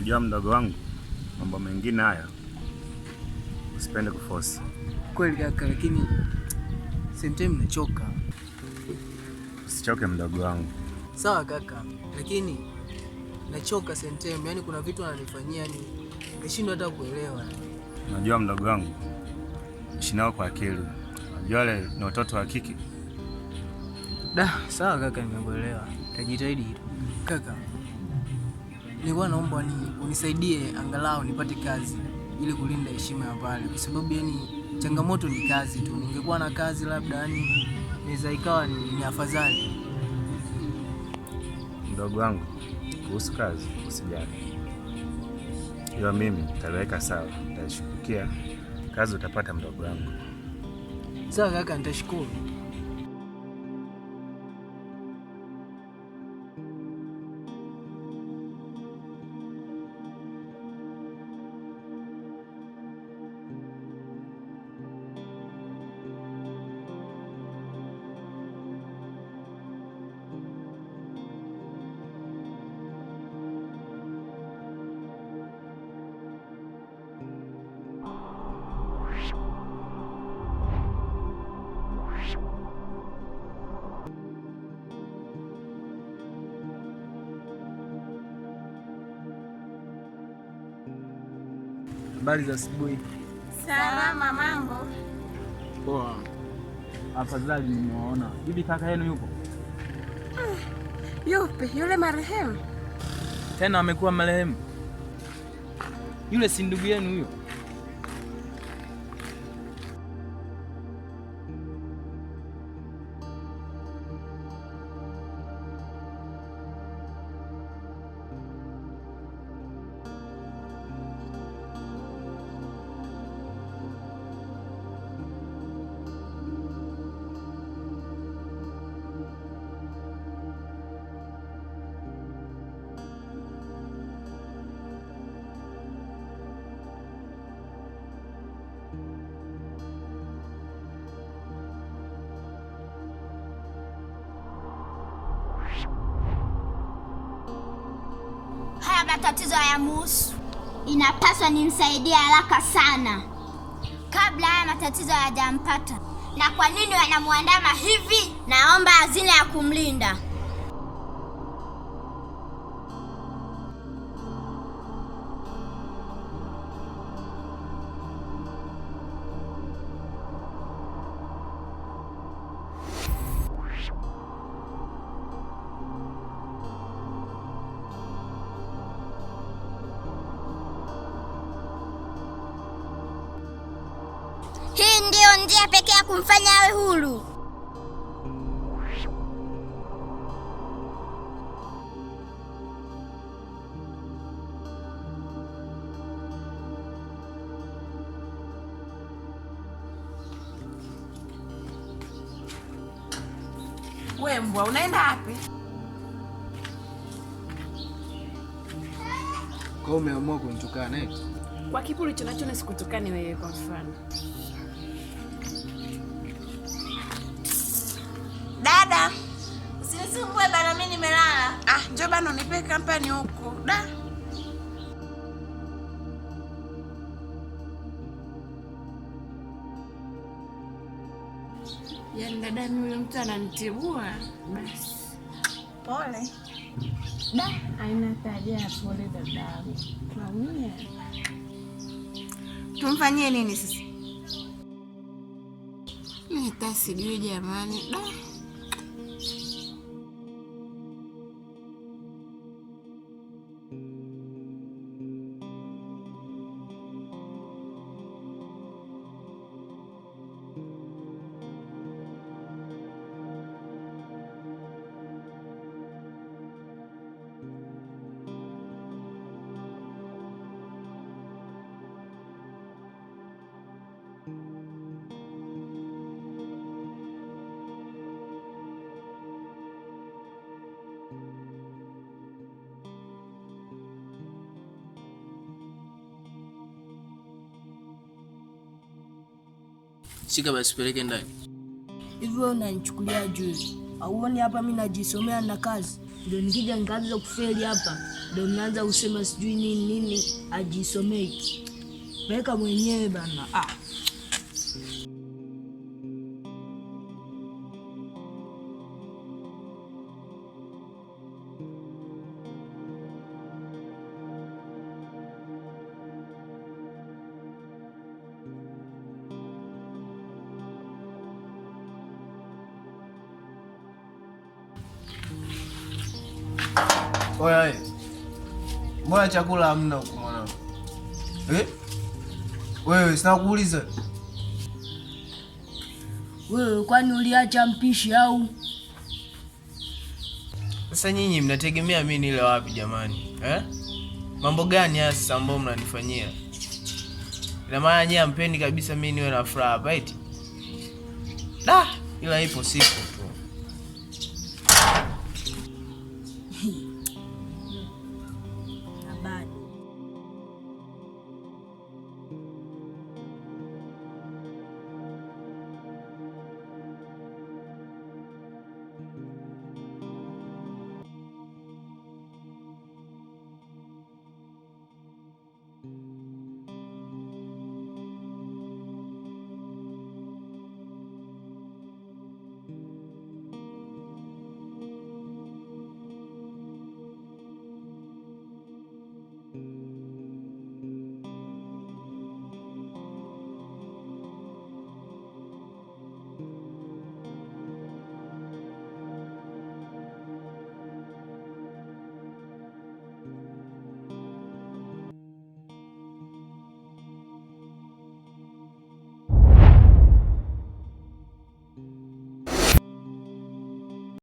Unajua mdogo wangu, mambo mengine haya usipende kuforce. Kweli kaka, lakini sometimes nachoka. Usichoke mdogo wangu. Sawa kaka, lakini nachoka sometimes. Yaani kuna vitu ananifanyia ni nashindwa hata kuelewa. Unajua mdogo wangu, ishi nao kwa akili. Unajua wale ni watoto wa kike. Sawa kaka, nimekuelewa. Tajitahidi kaka. Nilikuwa naomba unisaidie angalau nipate kazi ili kulinda heshima ya pale, kwa sababu yani changamoto ni kazi tu. Ningekuwa na kazi labda yani inaweza ikawa ni afadhali. Mdogo wangu, kuhusu kazi usijali. Hiyo mimi nitaweka sawa, nitashughulikia kazi utapata mdogo wangu. Sawa kaka, nitashukuru. Habari za asubuhi. Salama, mambo? Poa. Afadhali nimeona. Bibi kaka yenu yupo? Yupi? Yule marehemu? Tena amekuwa marehemu? Yule si ndugu yenu huyo? Haya matatizo hayamuhusu. Inapaswa nimsaidie haraka sana kabla haya matatizo hayajampata. Na kwa nini wanamuandama hivi? Naomba hazina ya kumlinda. Hii ndiyo njia pekee ya kumfanya awe huru. We mbwa, unaenda wapi? Kwa umeamua kunitukana eh? Kwa kipi ulichonacho nisikutukane wewe kwa mfano? Dada, usinisumbue bana, mimi nimelala. Njoo bana unipe kampani huko. Yaani dada, mimi yule mtu ananitibua. Basi. Pole. Haina haja, pole dadangu. Naumia. Tumfanyie nini sasa? Mimi hata sijui jamani. Shika basi peleke ndani. Hivi wewe unanichukulia juu? Auoni hapa mimi najisomea na kazi? ndio nikija nikaanza kufeli hapa, ndio mnaanza kusema sijui nini ajisomei. Weka mwenyewe bana. Oya, mbona chakula hamna huko mwanangu? Wewe sina kuuliza. Wewe kwani uliacha mpishi au? Sasa nyinyi mnategemea mimi nile wapi jamani? Mambo gani haya sasa ambao mnanifanyia? Ina maana nyinyi hampendi kabisa mimi niwe na furaha hapa eti? Ila ipo siku tu.